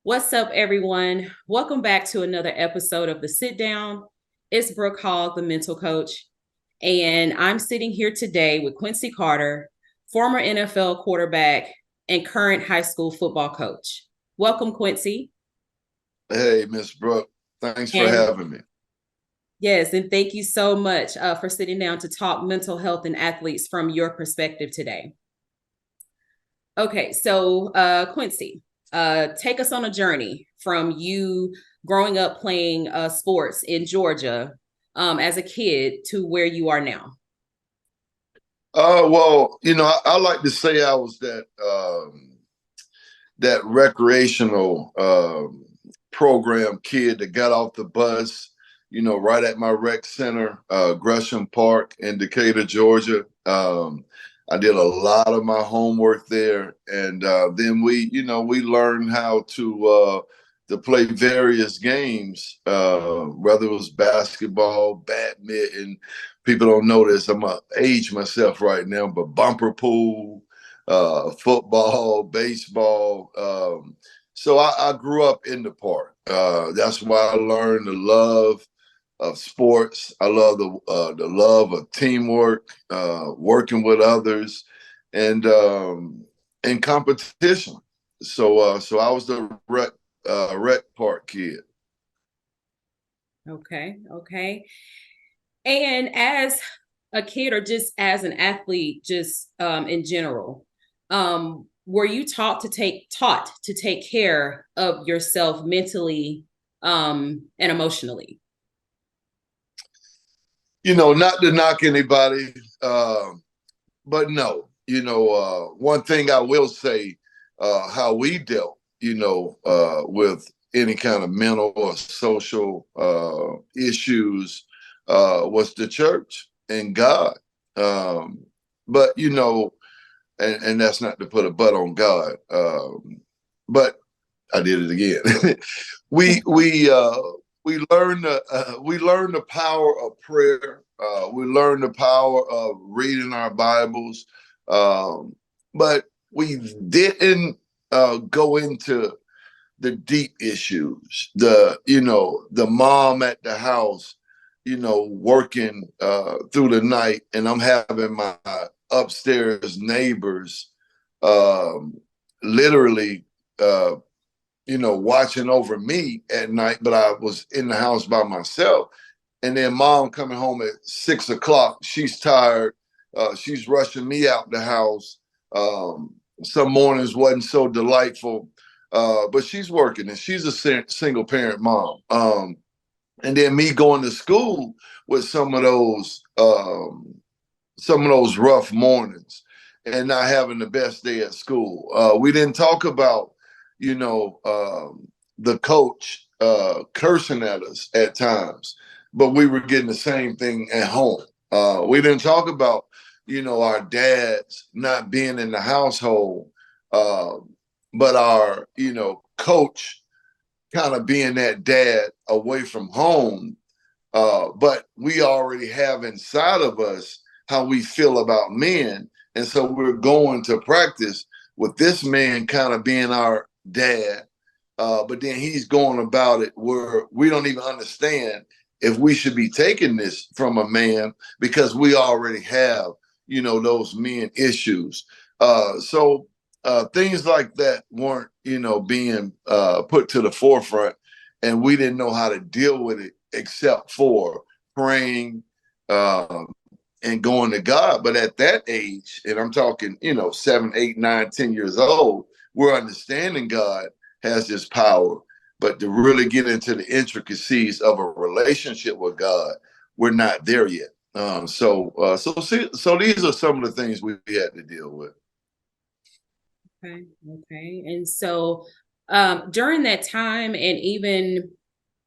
What's up, everyone? Welcome back to another episode of The Sit Down. It's Brooke Hogg, the mental coach, and I'm sitting here today with Quincy Carter, former NFL quarterback and current high school football coach. Welcome, Quincy. Hey, Miss Brooke, thanks for And having me. yes, and thank you so much for sitting down to talk mental health and athletes from your perspective today. Okay, so Quincy, take us on a journey from you growing up playing sports in Georgia as a kid to where you are now. I like to say I was that recreational program kid that got off the bus, right at my rec center, Gresham Park in Decatur, Georgia. I did a lot of my homework there, and then we learned how to play various games, whether it was basketball, badminton. People don't know this. I'm gonna age myself right now, but bumper pool, football, baseball. So I grew up in the park. That's why I learned the love of sports. I love the love of teamwork, working with others, and competition. So I was the rec park kid. Okay. And as a kid or just as an athlete, just in general, were you taught to take care of yourself mentally and emotionally? Not to knock anybody, uh, but no. One thing I will say, how we dealt, with any kind of mental or social issues, was the church and God. Um, but and that's not to put a butt on God, but I did it again. we we uh, we learn the power of prayer. We learn the power of reading our Bibles, um, but we didn't go into the deep issues. The mom at the house, working through the night, and I'm having my upstairs neighbors um, literally. Uh, watching over me at night, but I was in the house by myself. And then mom coming home at 6 o'clock. She's tired. She's rushing me out the house. Some mornings wasn't so delightful, but she's working and she's a single parent mom. And then me going to school with some of those rough mornings and not having the best day at school. We didn't talk about, you know, the coach cursing at us at times, but we were getting the same thing at home. We didn't talk about, our dads not being in the household, uh, but our, coach kind of being that dad away from home. But we already have inside of us how we feel about men. And so we're going to practice with this man kind of being our dad. But then he's going about it where we don't even understand if we should be taking this from a man because we already have, those men issues. Things like that weren't, being put to the forefront, and we didn't know how to deal with it except for praying and going to God. But at that age, and I'm talking, 7, 8, 9, 10 years old, we're understanding God has this power. But to really get into the intricacies of a relationship with God, we're not there yet. So these are some of the things we had to deal with. Okay. And so during that time and even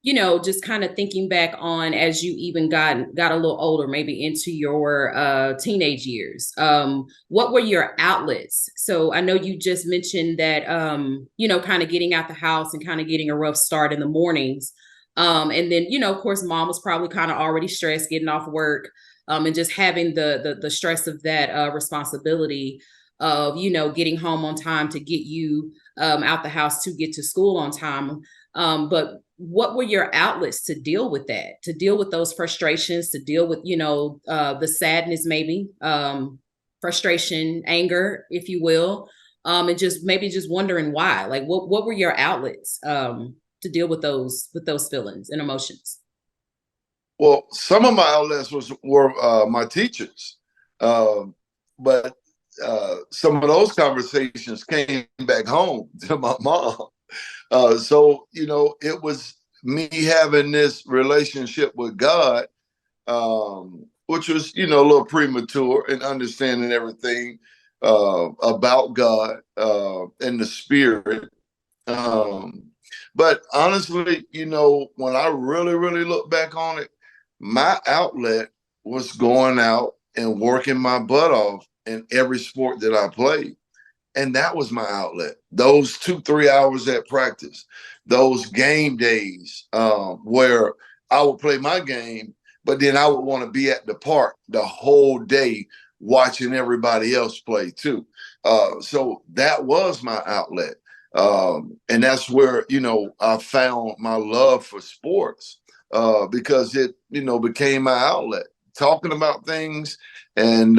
just kind of thinking back on as you even got a little older, maybe into your teenage years, what were your outlets? So I know you just mentioned that kind of getting out the house and kind of getting a rough start in the mornings. And then, of course, mom was probably kind of already stressed getting off work, and just having the stress of that responsibility. of, getting home on time to get you out the house to get to school on time. But what were your outlets to deal with that, to deal with those frustrations, to deal with, the sadness, maybe frustration, anger, if you will, and just maybe just wondering why, like what were your outlets to deal with those feelings and emotions? Well, some of my outlets were my teachers, um, but some of those conversations came back home to my mom. So it was me having this relationship with God, which was a little premature and understanding everything about God and the Spirit. Um, but honestly, when I really, really look back on it, my outlet was going out and working my butt off in every sport that I played. And that was my outlet. Those 2, 3 hours at practice, those game days where I would play my game, but then I would want to be at the park the whole day watching everybody else play too. So that was my outlet. And that's where, I found my love for sports because it, became my outlet. Talking about things and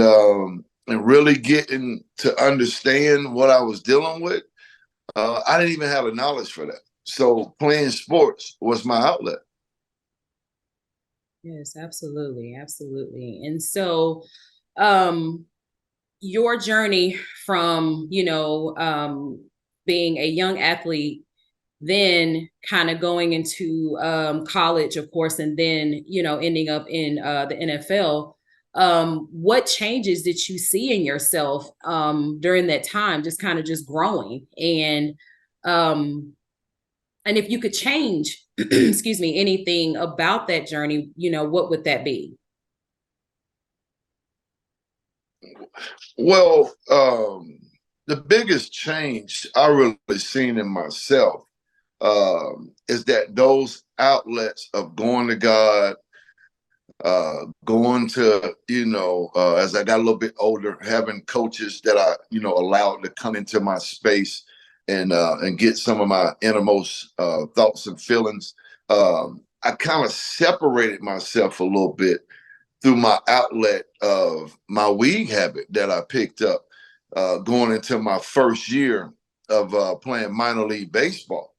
really getting to understand what I was dealing with, I didn't even have a knowledge for that. So playing sports was my outlet. Yes, absolutely, absolutely. And so, um, your journey from, being a young athlete, then kind of going into college, of course, and then, ending up in the NFL. What changes did you see in yourself during that time, just kind of just growing? Um, and if you could change, excuse me, anything about that journey, what would that be? Well, the biggest change I really seen in myself is that those outlets of going to God, going to, as I got a little bit older, having coaches that I, allowed to come into my space and get some of my innermost thoughts and feelings. I kind of separated myself a little bit through my outlet of my weed habit that I picked up going into my first year of playing minor league baseball.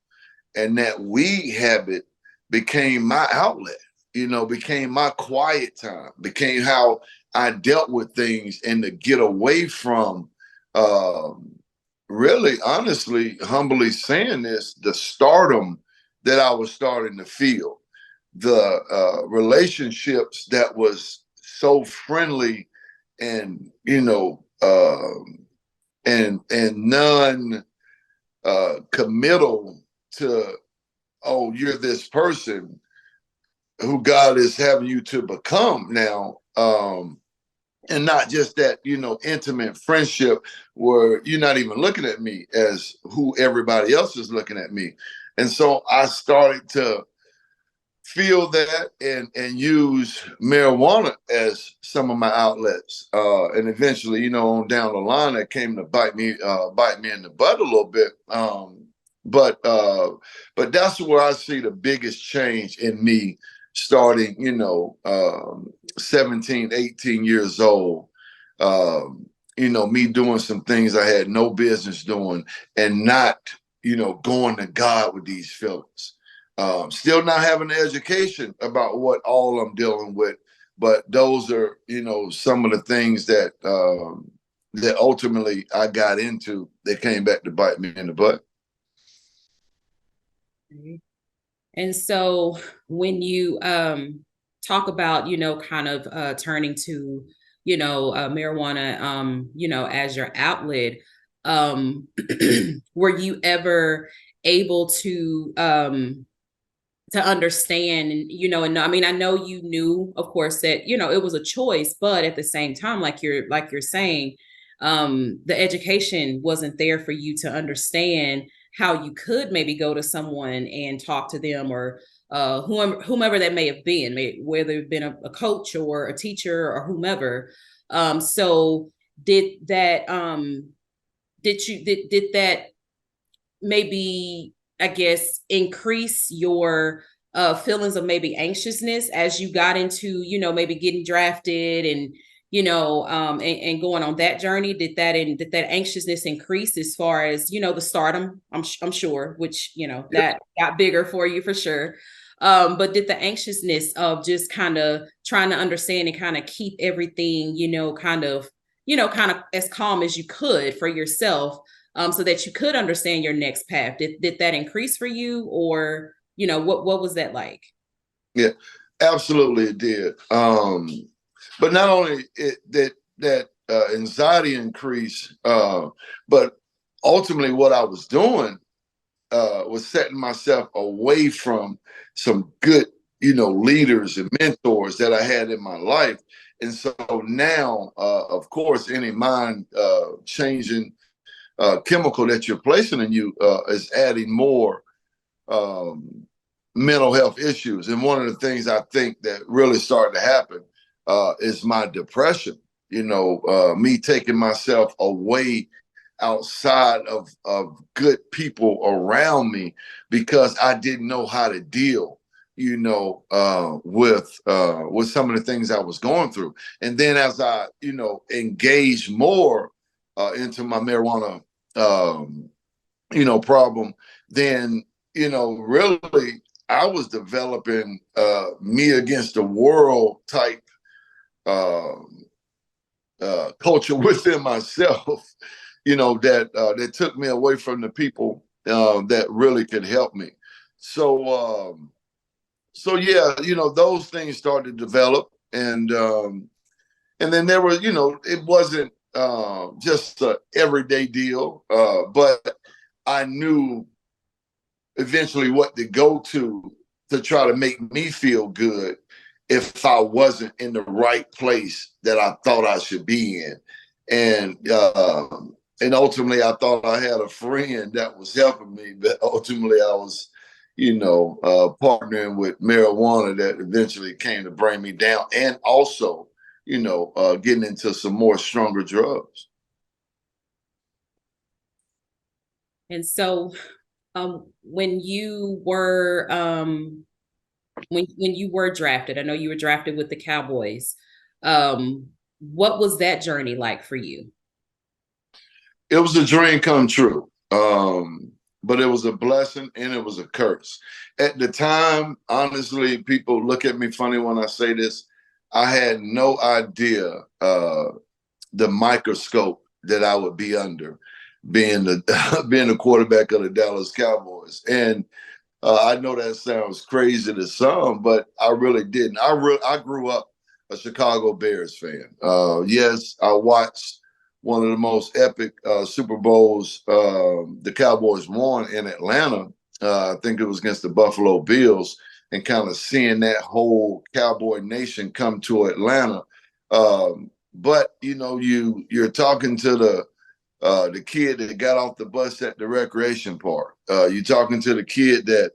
And that weed habit became my outlet, became my quiet time, became how I dealt with things and to get away from really, honestly, humbly saying this, the stardom that I was starting to feel, the relationships that was so friendly and, and non committal to, oh, you're this person who God is having you to become now. And not just that, intimate friendship where you're not even looking at me as who everybody else is looking at me. And so I started to feel that and use marijuana as some of my outlets. And eventually, on down the line, that came to bite me in the butt a little bit. But that's where I see the biggest change in me starting, 17, 18 years old. Me doing some things I had no business doing and not, going to God with these feelings. Still not having the education about what all I'm dealing with, but those are, some of the things that ultimately I got into that came back to bite me in the butt. And so when you talk about, kind of turning to, marijuana, as your outlet, um, were you ever able to understand, and and I mean, I know you knew, of course, that it was a choice, but at the same time, like you're saying, the education wasn't there for you to understand how you could maybe go to someone and talk to them, or whomever that may have been, whether it been a coach or a teacher or whomever. So did that did that maybe, I guess, increase your feelings of maybe anxiousness as you got into, maybe getting drafted and, and going on that journey? Did that anxiousness increase as far as, the stardom? I'm sure, which, that got bigger for you for sure. But did the anxiousness of just kind of trying to understand and kind of keep everything, kind of as calm as you could for yourself, so that you could understand your next path? Did that increase for you, or what was that like? Yeah, absolutely it did. But not only that anxiety increase, but ultimately what I was doing was setting myself away from some good, leaders and mentors that I had in my life. And so now, of course, any mind changing chemical that you're placing in you is adding more um, mental health issues. And one of the things I think that really started to happen is my depression. Me taking myself away outside of good people around me because I didn't know how to deal, with some of the things I was going through. And then as I, engaged more into my marijuana, problem, then really I was developing me against the world type um, culture within myself, that took me away from the people that really could help me. So yeah, those things started to develop, and then there was, it wasn't just an everyday deal, but I knew eventually what to go to try to make me feel good if I wasn't in the right place that I thought I should be in. And ultimately I thought I had a friend that was helping me, but ultimately I was, partnering with marijuana that eventually came to bring me down, and also, getting into some more stronger drugs. And so, when you were when you were drafted, I know you were drafted with the Cowboys. What was that journey like for you? It was a dream come true. But it was a blessing and it was a curse. At the time, honestly, people look at me funny when I say this. I had no idea the microscope that I would be under being the being the quarterback of the Dallas Cowboys. And I know that sounds crazy to some, but I really didn't. I grew up a Chicago Bears fan. Yes, I watched one of the most epic Super Bowls the Cowboys won in Atlanta. I think it was against the Buffalo Bills, and kind of seeing that whole Cowboy nation come to Atlanta. But you're talking to the kid that got off the bus at the recreation park. You're talking to the kid that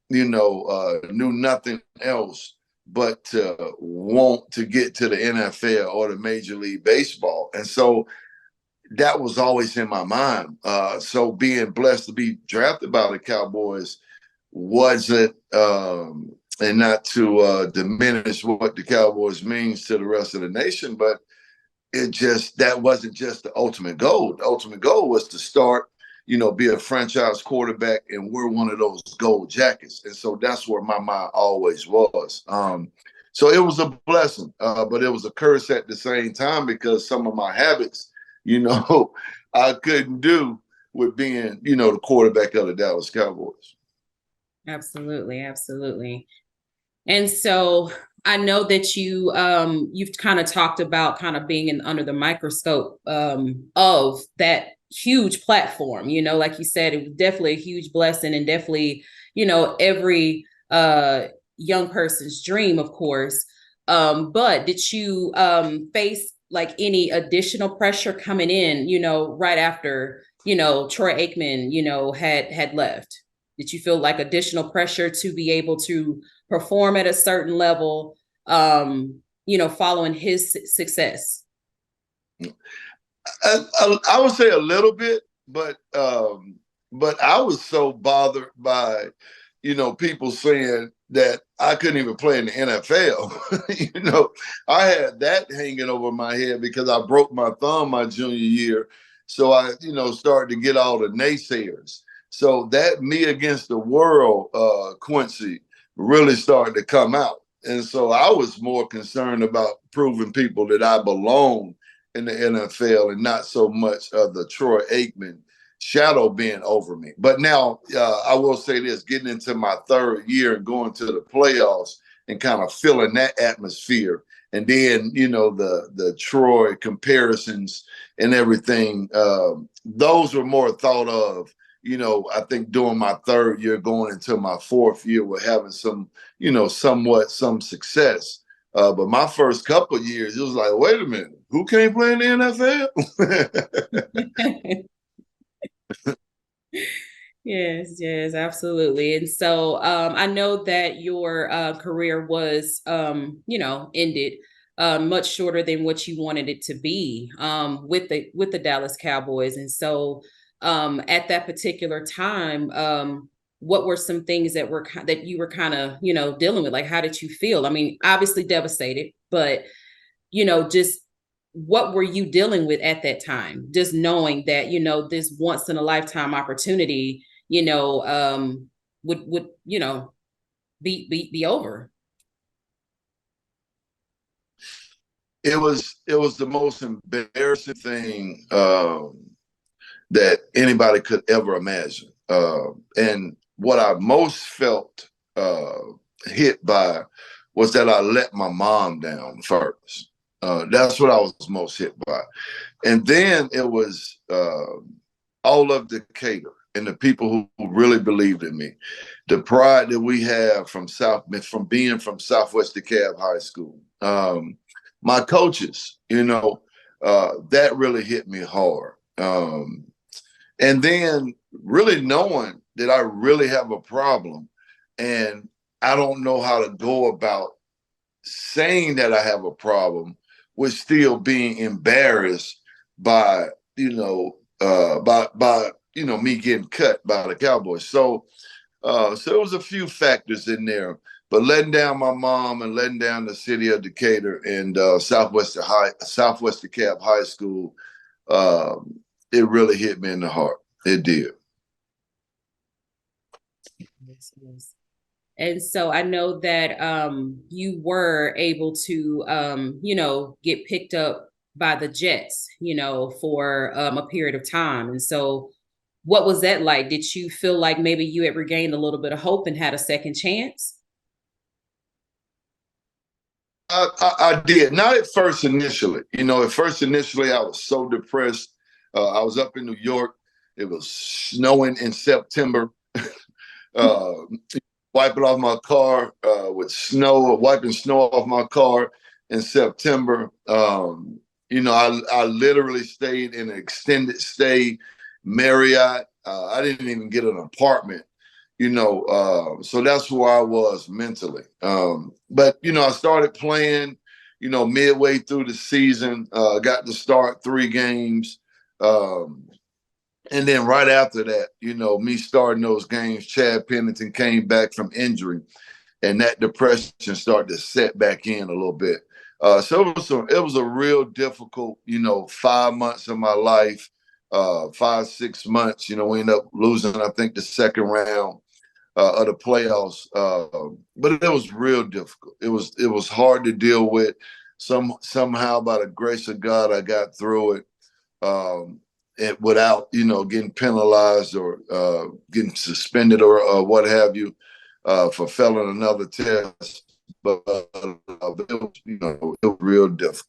knew nothing else but to want to get to the NFL or the Major League Baseball. And so that was always in my mind. So being blessed to be drafted by the Cowboys wasn't, and not to diminish what the Cowboys means to the rest of the nation, but that wasn't just the ultimate goal. The ultimate goal was to start, be a franchise quarterback, and we're one of those gold jackets. And so that's where my mind always was. So it was a blessing, but it was a curse at the same time because some of my habits, I couldn't do with being, the quarterback of the Dallas Cowboys. Absolutely, absolutely. And so I know that you've kind of talked about kind of being under the microscope of that huge platform. Like you said, it was definitely a huge blessing, and definitely, every young person's dream, of course. But did you face like any additional pressure coming in, right after, Troy Aikman, had left? Did you feel like additional pressure to be able to perform at a certain level, following his success? I would say a little bit, but I was so bothered by, people saying that I couldn't even play in the NFL. I had that hanging over my head because I broke my thumb my junior year. So I, started to get all the naysayers. So that me against the world, Quincy, really started to come out. And so I was more concerned about proving people that I belong in the NFL and not so much of the Troy Aikman shadow being over me. But now I will say this, getting into my third year and going to the playoffs and kind of feeling that atmosphere. And then, the Troy comparisons and everything, those were more thought of, I think during my third year, going into my fourth year, with having some, somewhat some success. But my first couple of years, it was like, wait a minute, who can't play in the NFL? Yes, absolutely. And so I know that your career was, ended much shorter than what you wanted it to be with the Dallas Cowboys. And so at that particular time, what were some things that you were kind of, dealing with? Like, how did you feel? I mean, obviously devastated, but just what were you dealing with at that time? Just knowing that, this once in a lifetime opportunity, would be over. It was the most embarrassing thing that anybody could ever imagine. And what I most felt hit by was that I let my mom down first. That's what I was most hit by. And then it was all of Decatur and the people who really believed in me. The pride that we have from being from Southwest DeKalb High School. My coaches, that really hit me hard. And then really knowing that I really have a problem and I don't know how to go about saying that I have a problem with still being embarrassed by, me getting cut by the Cowboys. So it was a few factors in there, but letting down my mom and letting down the city of Decatur and Southwest DeKalb High School, it really hit me in the heart. It did. Yes. And so I know that you were able to, get picked up by the Jets, for a period of time. And so what was that like? Did you feel like maybe you had regained a little bit of hope and had a second chance? I did. Not at first initially. At first initially, I was so depressed. I was up in New York. It was snowing in September. uh, Wiping off my car with snow, wiping snow off my car in September. I literally stayed in an extended stay Marriott. I didn't even get an apartment, so that's where I was mentally. But, I started playing, midway through the season, got to start 3 games. And then right after that, me starting those games, Chad Pennington came back from injury, and that depression started to set back in a little bit. So it was a real difficult, 5 months of my life, 5, 6 months. We ended up losing, I think, the second round of the playoffs, but it was real difficult. It was hard to deal with. Somehow, by the grace of God, I got through it. Without getting penalized or getting suspended or what have you for failing another test. But it was real difficult.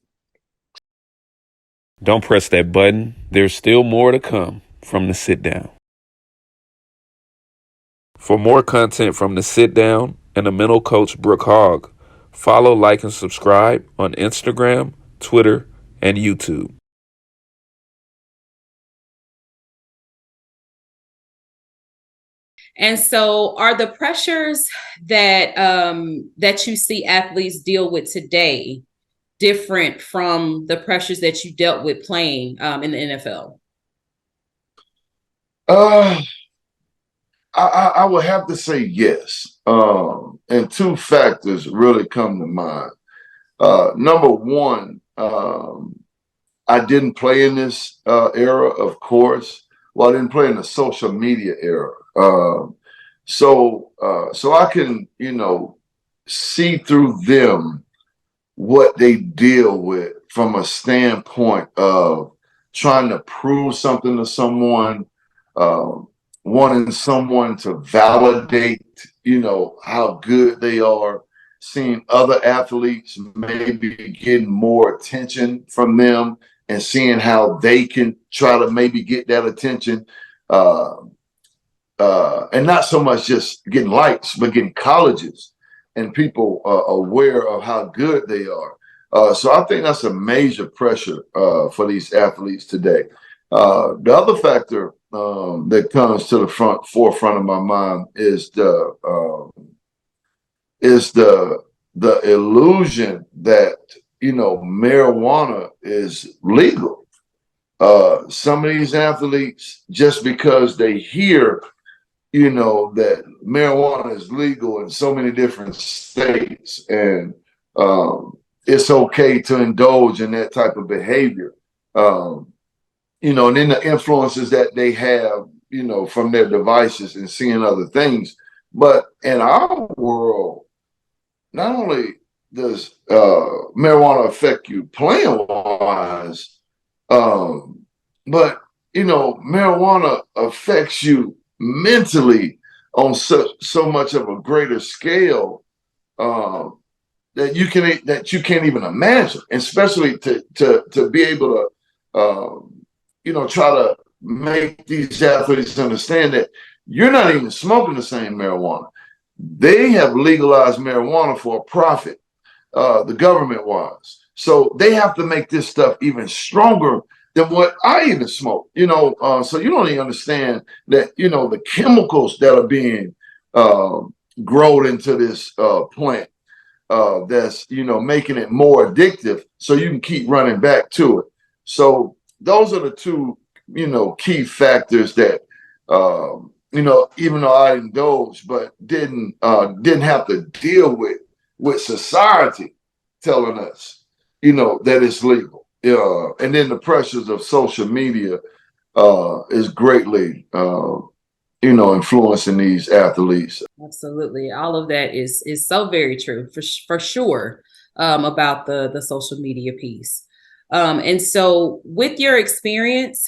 Don't press that button. There's still more to come from the sit down. For more content from the sit down and the mental coach Brooke Hogg, follow, like, and subscribe on Instagram, Twitter, and YouTube. And so are the pressures that that you see athletes deal with today, different from the pressures that you dealt with playing in the NFL? Uh, I would have to say yes. And two factors really come to mind. Number one, I didn't play in this era, of course. Well, I didn't play in the social media era. So I can, see through them what they deal with from a standpoint of trying to prove something to someone, uh, wanting someone to validate, how good they are, seeing other athletes maybe getting more attention from them and seeing how they can try to maybe get that attention. Uh, and not so much just getting likes, but getting colleges and people aware of how good they are. So I think that's a major pressure for these athletes today. The other factor that comes to the forefront of my mind is the illusion that marijuana is legal. Some of these athletes, just because they hear that marijuana is legal in so many different states, and it's okay to indulge in that type of behavior. And then the influences that they have, from their devices and seeing other things. But in our world, not only does marijuana affect you playing wise, but marijuana affects you mentally on so much of a greater scale that you can't even imagine, especially to be able to try to make these athletes understand that you're not even smoking the same marijuana. They have legalized marijuana for a profit, the government was. So they have to make this stuff even stronger than what I even smoke. So you don't even understand that, the chemicals that are being grown into this plant that's, making it more addictive so you can keep running back to it. So those are the two, key factors that, even though I indulged, but didn't have to deal with society telling us, that it's legal. And then the pressures of social media is greatly, influencing these athletes. Absolutely. All of that is so very true for sure about the social media piece. And so with your experience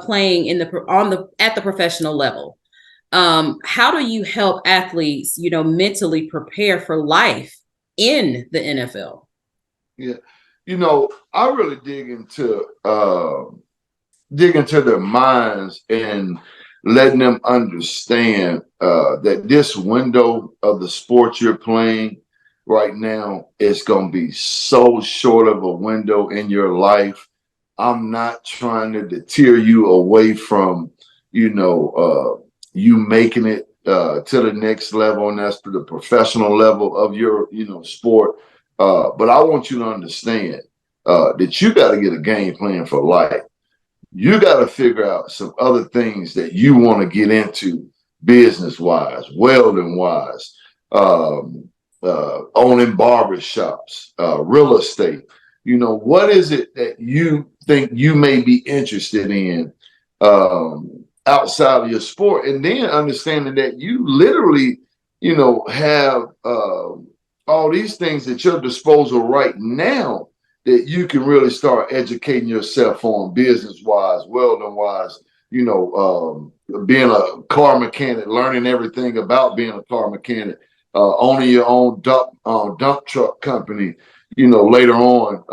playing at the professional level, how do you help athletes, mentally prepare for life in the NFL? Yeah. I really dig into their minds and letting them understand that this window of the sport you're playing right now is going to be so short of a window in your life. I'm not trying to deter you away from, you making it to the next level, and that's to the professional level of your, sport. But I want you to understand that you got to get a game plan for life. You got to figure out some other things that you want to get into business wise, welding wise, owning barbershops, real estate. What is it that you think you may be interested in outside of your sport? And then understanding that you literally, have all these things at your disposal right now that you can really start educating yourself on business wise, welding wise, being a car mechanic, learning everything about being a car mechanic, owning your own dump truck company, later on,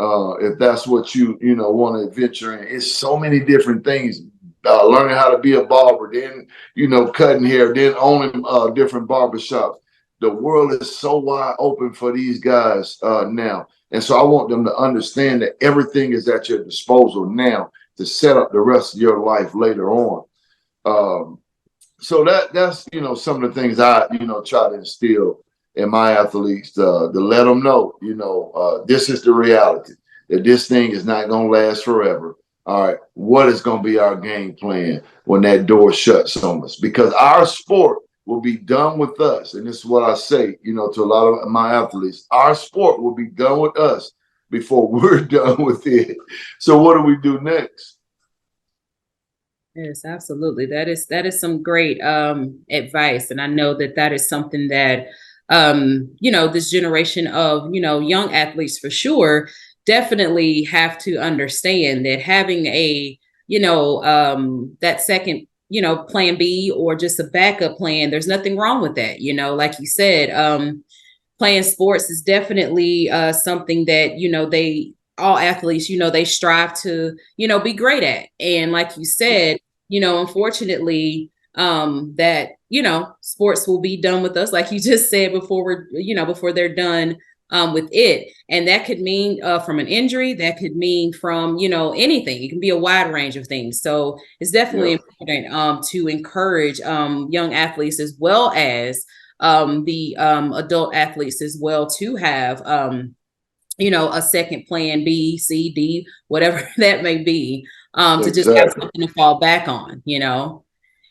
if that's what you want to venture in. It's so many different things. Learning how to be a barber, then, cutting hair, then owning different barbershops. The world is so wide open for these guys now. And so I want them to understand that everything is at your disposal now to set up the rest of your life later on. So that's some of the things I try to instill in my athletes to let them know this is the reality. that this thing is not going to last forever. All right, what is going to be our game plan when that door shuts on us? Because our sport will be done with us. And this is what I say, to a lot of my athletes. Our sport will be done with us before we're done with it. So what do we do next? Yes, absolutely. That is some great advice. And I know that is something that this generation of, young athletes for sure definitely have to understand that having a, that second, plan B or just a backup plan, there's nothing wrong with that. Like you said, playing sports is definitely something that, they all athletes, they strive to, be great at. And like you said, unfortunately, that, sports will be done with us, like you just said, before before they're done with it. And that could mean from an injury, that could mean from, anything. It can be a wide range of things. So it's definitely important to encourage young athletes as well as the adult athletes as well to have a second plan B, C, D, whatever that may be, to just have something to fall back on.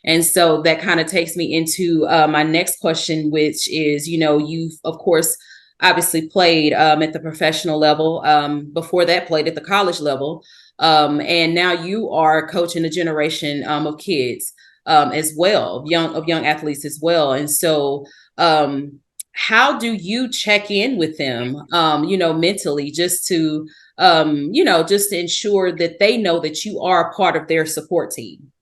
And so that kind of takes me into my next question, which is, you've of course obviously played at the professional level, before that played at the college level, and now you are coaching a generation of kids as well, of young athletes as well. And so how do you check in with them, mentally, just to, just to ensure that they know that you are a part of their support team?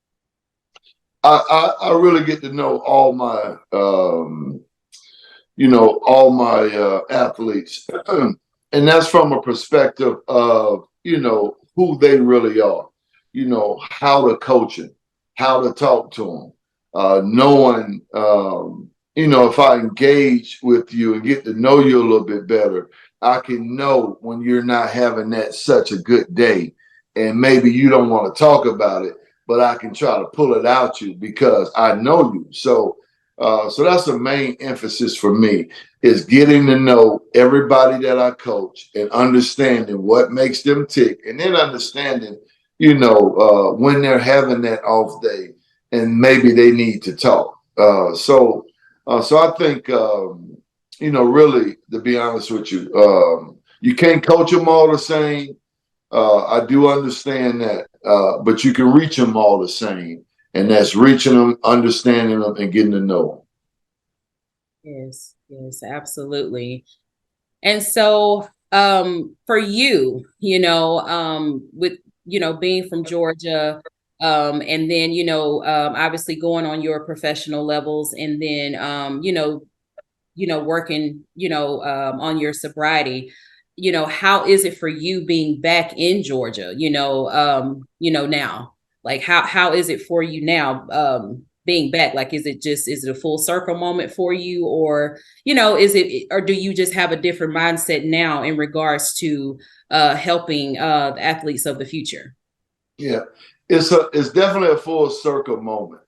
I really get to know all my, athletes. And that's from a perspective of, who they really are, how to coach them, how to talk to them, knowing, if I engage with you and get to know you a little bit better, I can know when you're not having that such a good day. And maybe you don't want to talk about it, but I can try to pull it out you because I know you. So that's the main emphasis for me, is getting to know everybody that I coach and understanding what makes them tick, and then understanding, when they're having that off day and maybe they need to talk. So I think, really, to be honest with you, you can't coach them all the same. I do understand that, but you can reach them all the same. And that's reaching them, understanding them, and getting to know them. Yes, absolutely. And so for you, with, being from Georgia, and then, obviously going on your professional levels, and then, working, on your sobriety, how is it for you being back in Georgia, now? Like, how is it for you now, being back? Like, is it a full circle moment for you, or, or do you just have a different mindset now in regards to helping the athletes of the future? Yeah, it's definitely a full circle moment.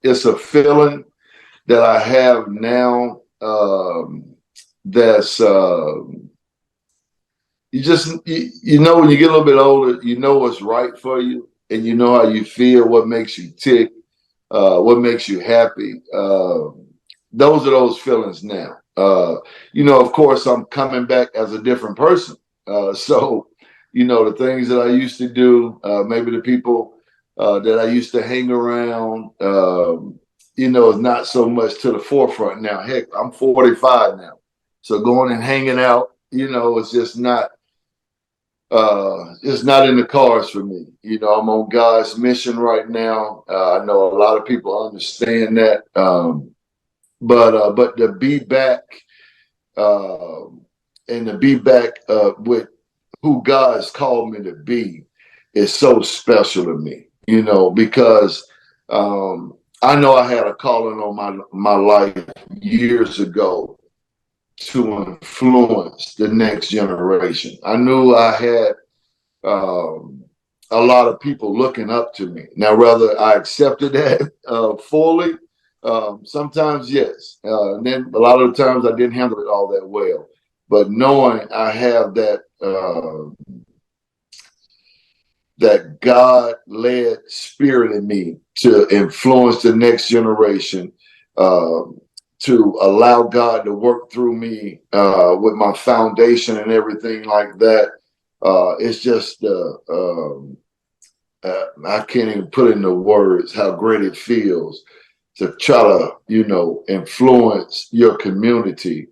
It's a feeling that I have now, that's when you get a little bit older, you know what's right for you, and you know how you feel, what makes you tick, what makes you happy. Those are those feelings now. Of course, I'm coming back as a different person. So, the things that I used to do, maybe the people that I used to hang around, is not so much to the forefront now. Heck, I'm 45 now. So going and hanging out, it's just not, it's not in the cards for me. I'm on God's mission right now. I know a lot of people understand that. But to be back, and to be back with who God's called me to be is so special to me, because I know I had a calling on my life years ago to influence the next generation. I knew I had a lot of people looking up to me. Now, whether I accepted that fully, sometimes yes. And then a lot of the times I didn't handle it all that well. But knowing I have that that God led spirit in me to influence the next generation, to allow God to work through me with my foundation and everything like that. It's just, I can't even put into words how great it feels to try to, influence your community,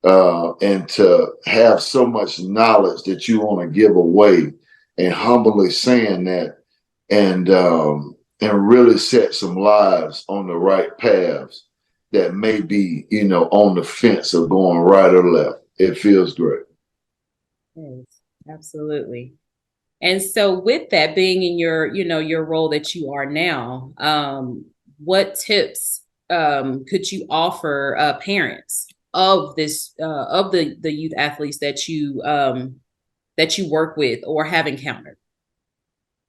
and to have so much knowledge that you want to give away, and humbly saying that, and really set some lives on the right paths that may be, on the fence of going right or left. It feels great. Yes, absolutely. And so with that being in your role that you are now, what tips could you offer parents of this of the youth athletes that you work with or have encountered?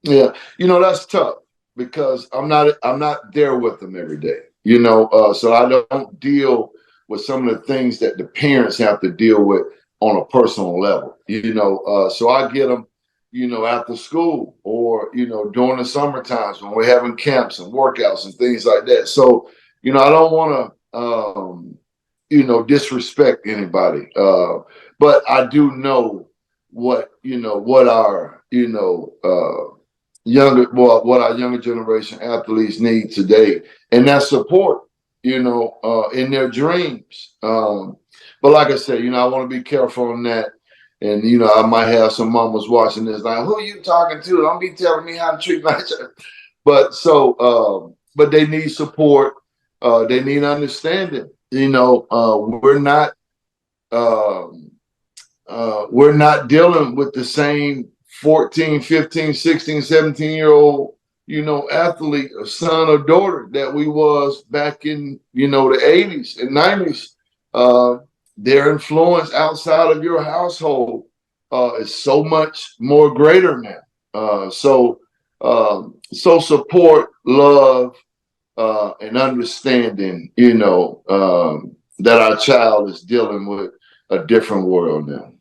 Yeah, that's tough because I'm not there with them every day. So I don't deal with some of the things that the parents have to deal with on a personal level. So I get them, after school, or during the summer times when we're having camps and workouts and things like that. So I don't want to disrespect anybody, but I do know what our what our younger generation athletes need today, and that's support, in their dreams. But like I said, I want to be careful on that. And I might have some mamas watching this, like, who are you talking to? Don't be telling me how to treat my child. But they need support. They need understanding. Um, we're not dealing with the same 14, 15, 16, 17-year-old, athlete or son or daughter that we was back in, the 80s and 90s. Their influence outside of your household is so much more greater now. So support, love, and understanding, that our child is dealing with a different world now.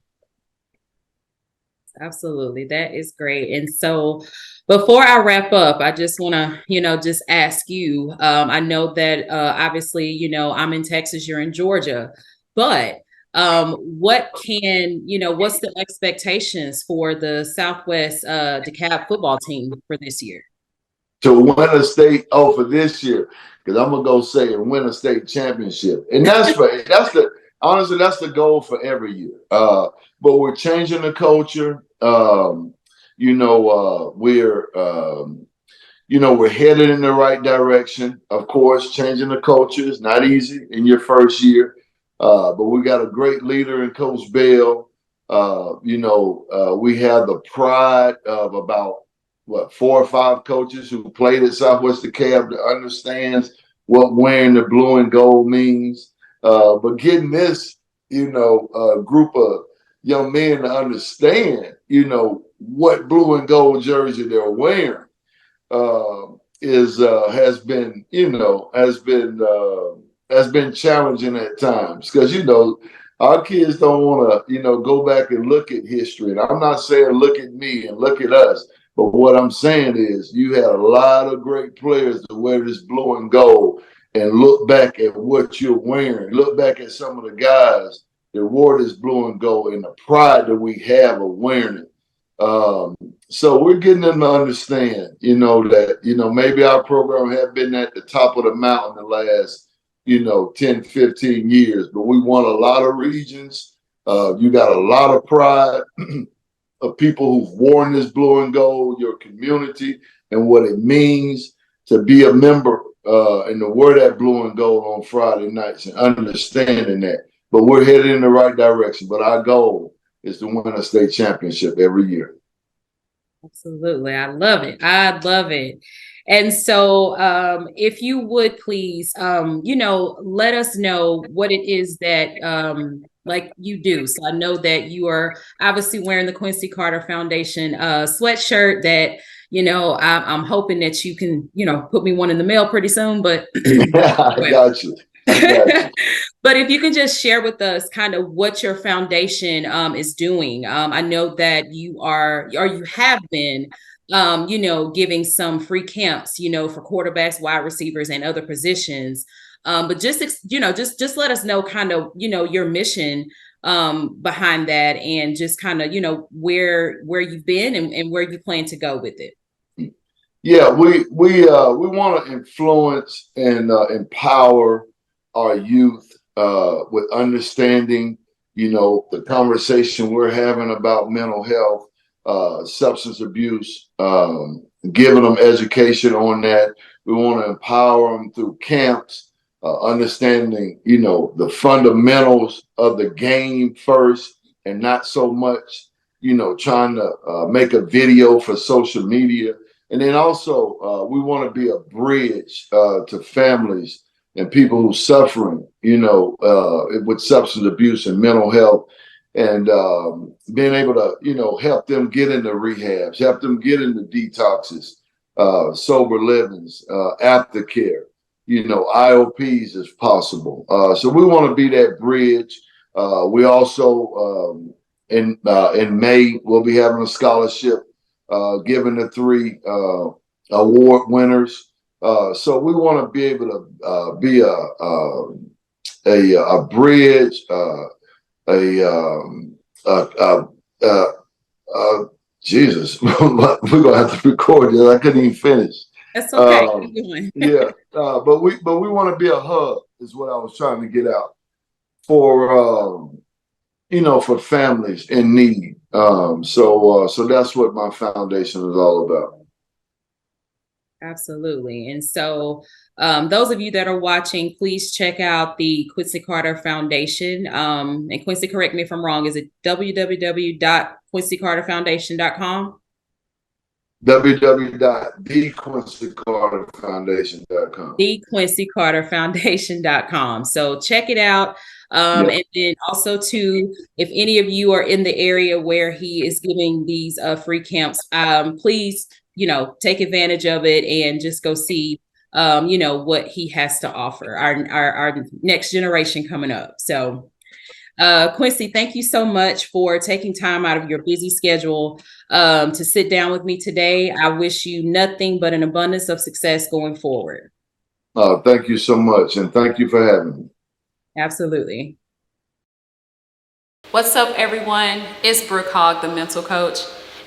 Absolutely. That is great. And so before I wrap up, I just want to, just ask you, I know that obviously, I'm in Texas, you're in Georgia, but what's the expectations for the Southwest DeKalb football team for this year? To win a state, for this year, because I'm gonna go say and win a state championship, and honestly that's the goal for every year. But we're changing the culture. We're headed in the right direction. Of course, changing the culture is not easy in your first year, but we got a great leader in Coach Bell. We have the pride of about 4 or 5 coaches who played at Southwest DeKalb that understands what wearing the blue and gold means. But getting this, group of young men to understand, what blue and gold jersey they're wearing, has been challenging at times, because our kids don't want to go back and look at history. And I'm not saying look at me and look at us, but what I'm saying is you had a lot of great players to wear this blue and gold and look back at what you're wearing. Look back at some of the guys that wore this blue and gold and the pride that we have of wearing it. So we're getting them to understand, that, maybe our program had been at the top of the mountain the last, 10, 15 years, but we won a lot of regions. You got a lot of pride of people who've worn this blue and gold, your community, and what it means to be a member and to wear that blue and gold on Friday nights, and understanding that. But we're headed in the right direction. But our goal is to win a state championship every year. Absolutely. I love it. I love it. And so if you would please, let us know what it is that like you do. So I know that you are obviously wearing the Quincy Carter Foundation sweatshirt that, I'm hoping that you can, put me one in the mail pretty soon, but I got you. But if you can just share with us kind of what your foundation is doing. I know that you are, or you have been giving some free camps, for quarterbacks, wide receivers, and other positions. But just let us know kind of, your mission behind that, and just kind of, where you've been, and where you plan to go with it. Yeah, we want to influence and empower our youth with understanding, the conversation we're having about mental health, substance abuse, giving them education on that. We want to empower them through camps, understanding, the fundamentals of the game first, and not so much, trying to make a video for social media. And then also, we want to be a bridge to families and people who are suffering, with substance abuse and mental health, and being able to, help them get into rehabs, help them get into detoxes, sober livings, aftercare, IOPs as possible. So we want to be that bridge. We also, in May, we'll be having a scholarship given to 3 award winners. So we want to be able to be a bridge, Jesus, we're gonna have to record this. I couldn't even finish. That's okay. Keep going. Yeah, but we want to be a hub, is what I was trying to get out for for families in need. So that's what my foundation is all about. Absolutely. And so those of you that are watching, please check out the Quincy Carter Foundation. And Quincy, correct me if I'm wrong, is it www.quincycarterfoundation.com? www.thequincycarterfoundation.com. thequincycarterfoundation.com. So check it out. And then also too, if any of you are in the area where he is giving these free camps, please, take advantage of it and just go see, what he has to offer our next generation coming up. So Quincy, thank you so much for taking time out of your busy schedule to sit down with me today. I wish you nothing but an abundance of success going forward. Thank you so much. And thank you for having me. Absolutely. What's up, everyone? It's Brooke Hogg, the mental coach.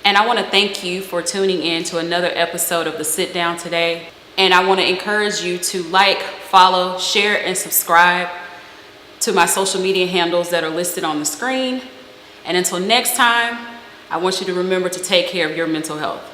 And I want to thank you for tuning in to another episode of the Sit Down today. And I want to encourage you to like, follow, share, and subscribe to my social media handles that are listed on the screen. And until next time, I want you to remember to take care of your mental health.